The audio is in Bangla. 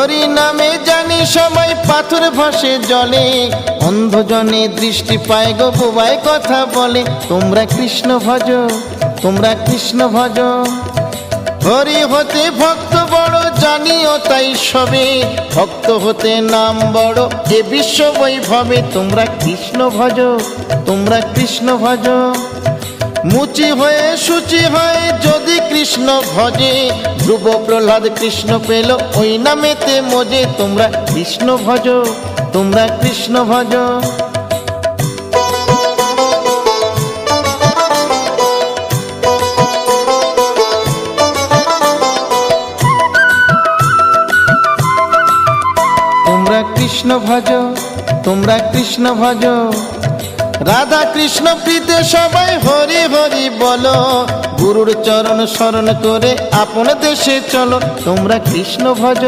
হরি নামে জানি সবাই পাথর ভাসে জলে, অন্ধজনে দৃষ্টি পায় গো বোবায় কথা বলে। তোমরা কৃষ্ণ ভজ, তোমরা কৃষ্ণ ভজ। হরি হতে ভক্ত বড় জানিও তাই সবে, ভক্ত হতে নাম বড় এ বিশ্ব বৈভবে। তোমরা কৃষ্ণ ভজ, তোমরা কৃষ্ণ ভজ। মুচি হয়ে সূচি হয় যদি কৃষ্ণ ভজে, ধ্রুব প্রহ্লাদ কৃষ্ণ পেল ওই নামেতে মজে। তোমরা কৃষ্ণ ভজ, তোমরা কৃষ্ণ ভজ। তোমরা কৃষ্ণ ভজ, তোমরা কৃষ্ণ ভজ। রাধা কৃষ্ণ প্রীতে সবাই হরি হরি বলো, গুরুর চরণ শরণ করে আপন দেশে চলো। তোমরা কৃষ্ণ ভজ,